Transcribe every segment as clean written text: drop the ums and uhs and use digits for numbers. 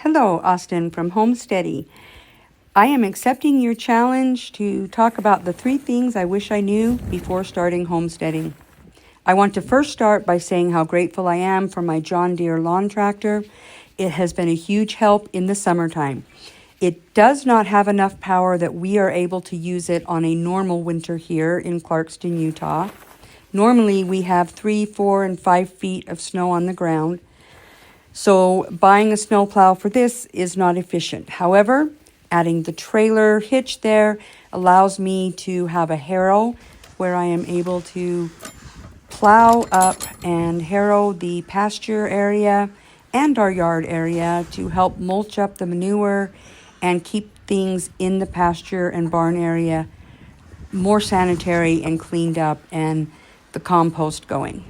Hello, Austin from Homesteading. I am accepting your challenge to talk about the 3 things I wish I knew before starting homesteading. I want to first start by saying how grateful I am for my John Deere lawn tractor. It has been a huge help in the summertime. It does not have enough power that we are able to use it on a normal winter here in Clarkston, Utah. Normally we have 3, 4, and 5 feet of snow on the ground. So buying a snowplow for this is not efficient. However, adding the trailer hitch there allows me to have a harrow where I am able to plow up and harrow the pasture area and our yard area to help mulch up the manure and keep things in the pasture and barn area more sanitary and cleaned up and the compost going.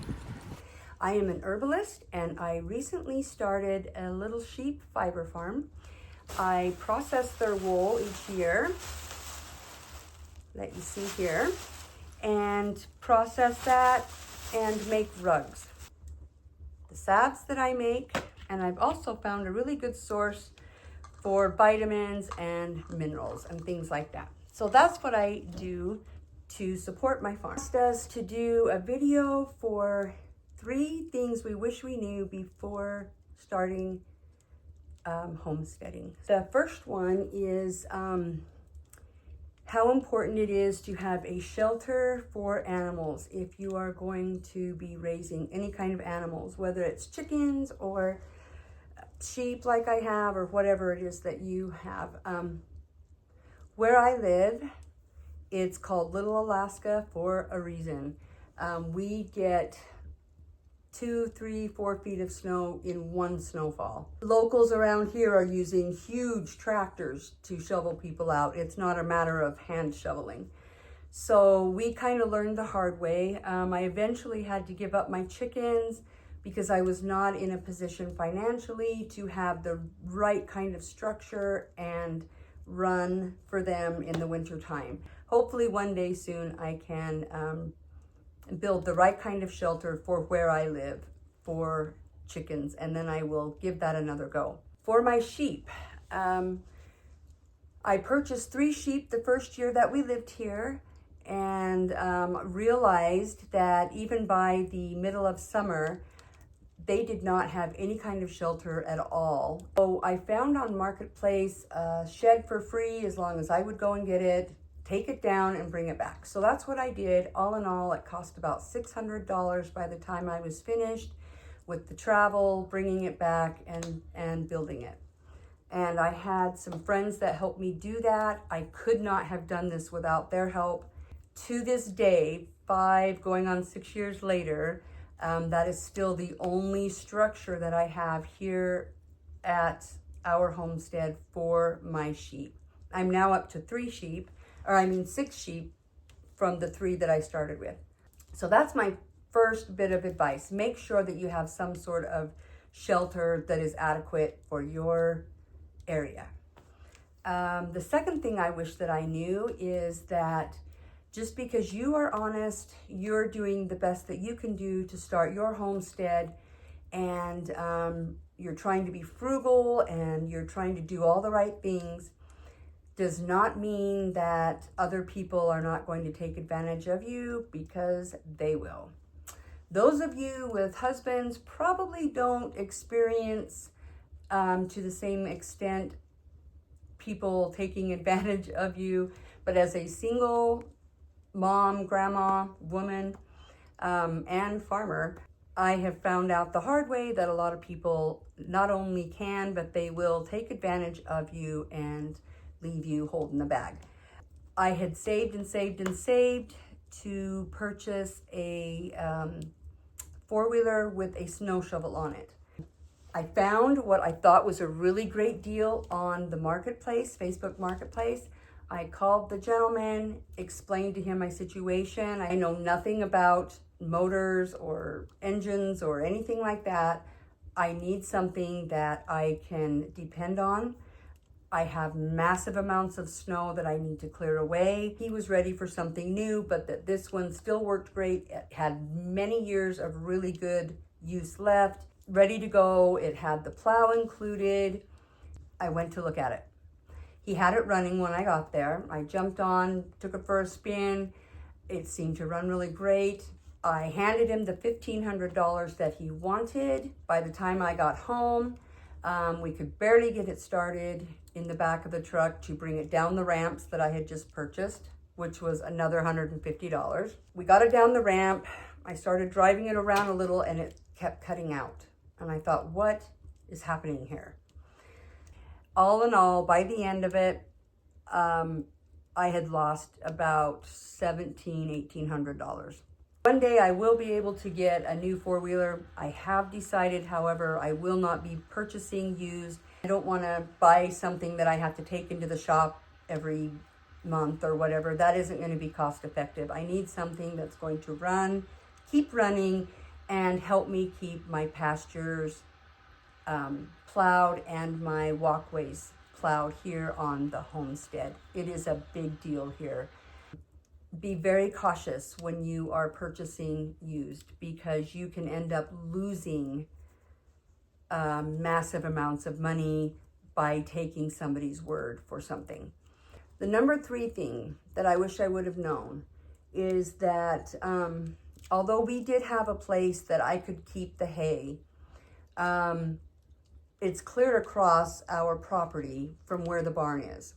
I am an herbalist and I recently started a little sheep fiber farm. I process their wool each year, that you see here, and process that and make rugs. The salves that I make, and I've also found a really good source for vitamins and minerals and things like that. So that's what I do to support my farm. This does to do a video for 3 things we wish we knew before starting homesteading. The first one is how important it is to have a shelter for animals if you are going to be raising any kind of animals, whether it's chickens or sheep like I have or whatever it is that you have. Where I live, it's called Little Alaska for a reason. We get 2, 3, 4 feet of snow in one snowfall. Locals around here are using huge tractors to shovel people out. It's not a matter of hand shoveling. So we kind of learned the hard way. I eventually had to give up my chickens because I was not in a position financially to have the right kind of structure and run for them in the winter time. Hopefully one day soon I can build the right kind of shelter for where I live for chickens, and then I will give that another go. For my sheep, I purchased 3 sheep the first year that we lived here and realized that even by the middle of summer, they did not have any kind of shelter at all. So I found on Marketplace a shed for free as long as I would go and get it, take it down and bring it back. So that's what I did. All in all, it cost about $600 by the time I was finished with the travel, bringing it back and building it. And I had some friends that helped me do that. I could not have done this without their help. To this day, 5 going on 6 years later, that is still the only structure that I have here at our homestead for my sheep. I'm now up to 6 sheep from the 3 that I started with. So that's my first bit of advice. Make sure that you have some sort of shelter that is adequate for your area. The second thing I wish that I knew is that just because you are honest, you're doing the best that you can do to start your homestead, and you're trying to be frugal and you're trying to do all the right things, does not mean that other people are not going to take advantage of you, because they will. Those of you with husbands probably don't experience to the same extent people taking advantage of you, but as a single mom, grandma, woman, and farmer, I have found out the hard way that a lot of people not only can, but they will take advantage of you and leave you holding the bag. I had saved and saved and saved to purchase a 4-wheeler with a snow shovel on it. I found what I thought was a really great deal on the marketplace, Facebook Marketplace. I called the gentleman, explained to him my situation. I know nothing about motors or engines or anything like that. I need something that I can depend on. I have massive amounts of snow that I need to clear away. He was ready for something new, but that this one still worked great. It had many years of really good use left, ready to go. It had the plow included. I went to look at it. He had it running when I got there. I jumped on, took it for a spin. It seemed to run really great. I handed him the $1,500 that he wanted. By the time I got home, we could barely get it started in the back of the truck to bring it down the ramps that I had just purchased, which was another $150. We got it down the ramp. I started driving it around a little and it kept cutting out. And I thought, what is happening here? All in all, by the end of it, I had lost about $1,800. One day I will be able to get a new four-wheeler. I have decided, however, I will not be purchasing used. I don't want to buy something that I have to take into the shop every month or whatever. That isn't going to be cost effective. I need something that's going to run, keep running, and help me keep my pastures plowed and my walkways plowed here on the homestead. It is a big deal here. Be very cautious when you are purchasing used, because you can end up losing massive amounts of money by taking somebody's word for something. The number 3 thing that I wish I would have known is that although we did have a place that I could keep the hay, it's cleared across our property from where the barn is.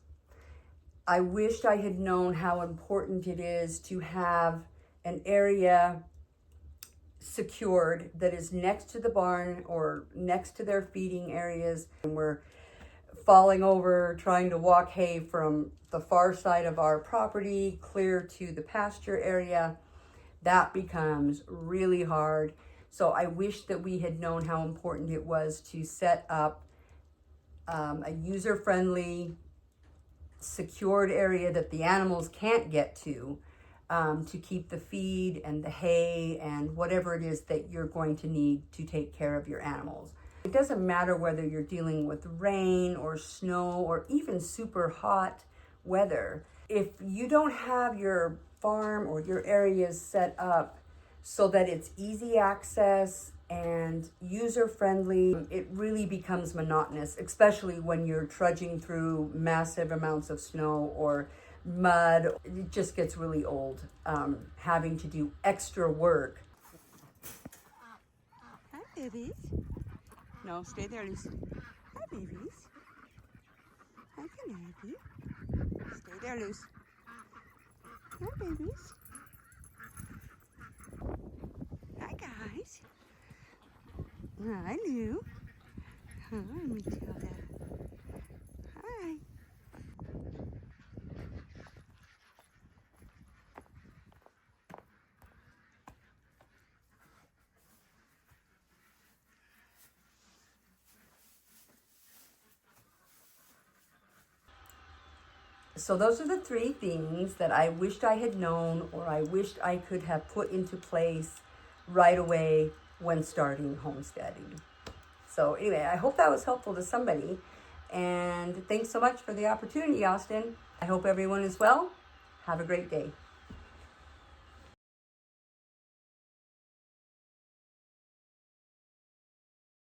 I wished I had known how important it is to have an area secured that is next to the barn or next to their feeding areas. And we're falling over trying to walk hay from the far side of our property clear to the pasture area. That becomes really hard. So I wish that we had known how important it was to set up a user-friendly, secured area that the animals can't get to keep the feed and the hay and whatever it is that you're going to need to take care of your animals. It doesn't matter whether you're dealing with rain or snow or even super hot weather. If you don't have your farm or your areas set up so that it's easy access and user-friendly, it really becomes monotonous, especially when you're trudging through massive amounts of snow or mud. It just gets really old, having to do extra work. Hi, babies. No, stay there, Lucy. Hi, babies. Hi, Canary. Stay there, Lucy. Hi, babies. Hi, guys. Hi, Lou. Hi, Matilda. Hi. So those are the 3 things that I wished I had known, or I wished I could have put into place right away when starting homesteading. So anyway, I hope that was helpful to somebody. And thanks so much for the opportunity, Austin. I hope everyone is well. Have a great day.